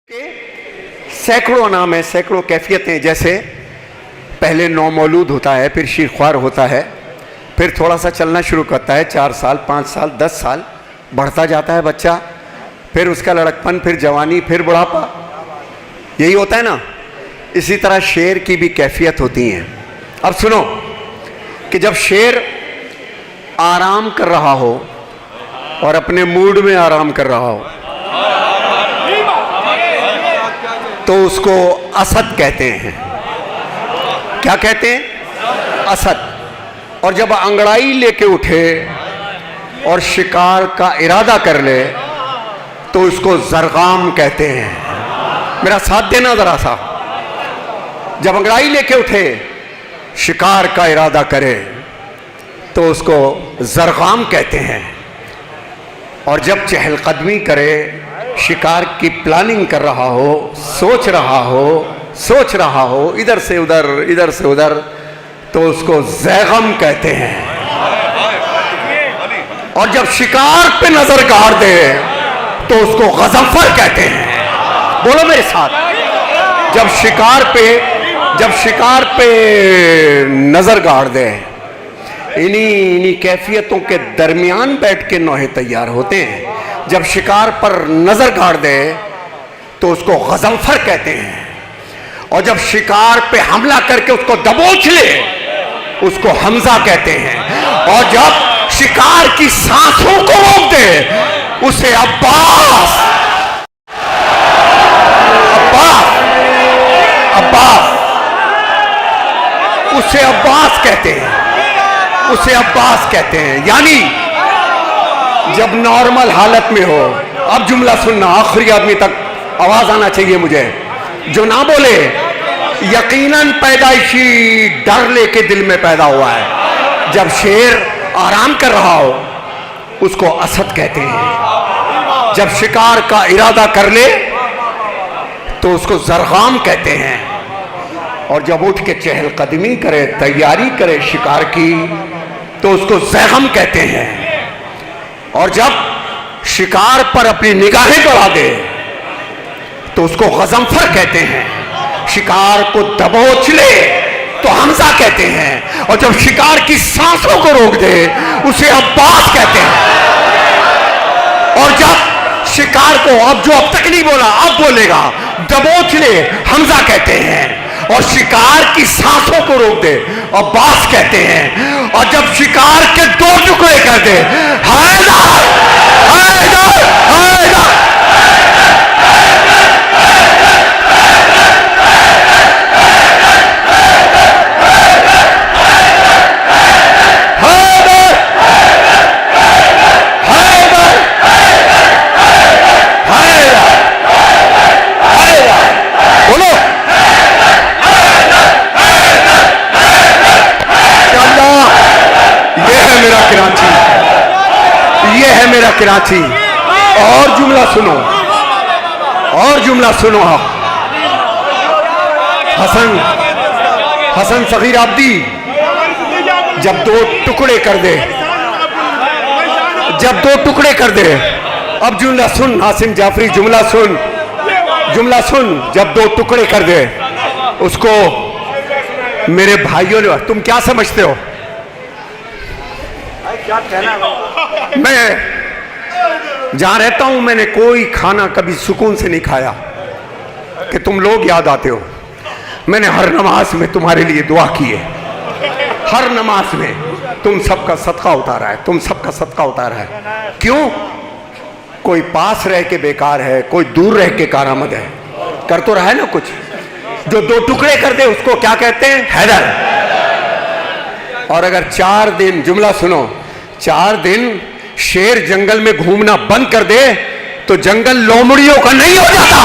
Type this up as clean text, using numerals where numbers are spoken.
के सैकड़ों नाम है, सैकड़ों कैफियतें। जैसे पहले नौ मौलूद होता है, फिर शीरख्वार होता है, फिर थोड़ा सा चलना शुरू करता है, 4 साल 5 साल 10 साल बढ़ता जाता है बच्चा, फिर उसका लड़कपन, फिर जवानी, फिर बुढ़ापा, यही होता है ना। इसी तरह शेर की भी कैफियत होती है। अब सुनो कि जब शेर आराम कर रहा हो और अपने मूड में आराम कर रहा हो तो उसको असद कहते हैं। क्या कहते हैं? असद। और जब अंगड़ाई लेके उठे और शिकार का इरादा कर ले तो उसको जरगाम कहते हैं। मेरा साथ देना जरा सा। जब अंगड़ाई लेके उठे, शिकार का इरादा करे तो उसको जरगाम कहते हैं। और जब चहलकदमी करे, शिकार की प्लानिंग कर रहा हो, सोच रहा हो इधर से उधर, तो उसको ज़ैगम कहते हैं। और जब शिकार पे नजर गाड़ दे तो उसको गज़नफर कहते हैं। बोलो मेरे साथ। जब शिकार पे नजर गाड़ दे, इन्हीं कैफियतों के दरमियान बैठ के नौहे तैयार होते हैं। जब शिकार पर नजर गाड़ दे तो उसको गज़नफर कहते हैं। और जब शिकार पे हमला करके उसको दबोच ले उसको हमजा कहते हैं। और जब शिकार की सांसों को रोक दे उसे अब्बास उसे अब्बास कहते हैं। यानी जब नॉर्मल हालत में हो, अब जुमला सुनना, आखिरी आदमी तक आवाज आना चाहिए मुझे, जो ना बोले यकीनन पैदाइशी डर लेके दिल में पैदा हुआ है। जब शेर आराम कर रहा हो उसको असद कहते हैं। जब शिकार का इरादा कर ले तो उसको जरगाम कहते हैं। और जब उठ के चहलकदमी करे, तैयारी करे शिकार की, तो उसको ज़ैगम कहते हैं। और जब शिकार पर अपनी निगाहें बढ़ा दे तो उसको गज़नफर कहते हैं। शिकार को दबोच ले तो हमजा कहते हैं। और जब शिकार की सांसों को रोक दे उसे अब्बास कहते हैं। और जब शिकार को, अब तक नहीं बोला अब बोलेगा, दबोच ले, हमजा कहते हैं। और शिकार की सांसों को रोक दे, अब्बास कहते हैं। और जब शिकार के 2 टुकड़े कर दे, हैदर हैदर हैदर, मेरा कराची। और जुमला सुनो आप। हसन सगीर आब्दी जब 2 टुकड़े कर दे, अब जुमला सुन। हासिम जाफरी जुमला सुन। जब 2 टुकड़े कर दे उसको, मेरे भाइयों ने, तुम क्या समझते हो? क्या कहना? मैं जहां रहता हूं मैंने कोई खाना कभी सुकून से नहीं खाया कि तुम लोग याद आते हो। मैंने हर नमाज में तुम्हारे लिए दुआ की है। हर नमाज में तुम सबका सदका उतारा है। क्यों? कोई पास रह के बेकार है, कोई दूर रह के कारामद है। कर तो रहा है ना कुछ। जो 2 टुकड़े कर दे उसको क्या कहते हैं? हैदर। और अगर 4 दिन, जुमला सुनो, 4 दिन शेर जंगल में घूमना बंद कर दे तो जंगल लोमड़ियों का नहीं हो जाता।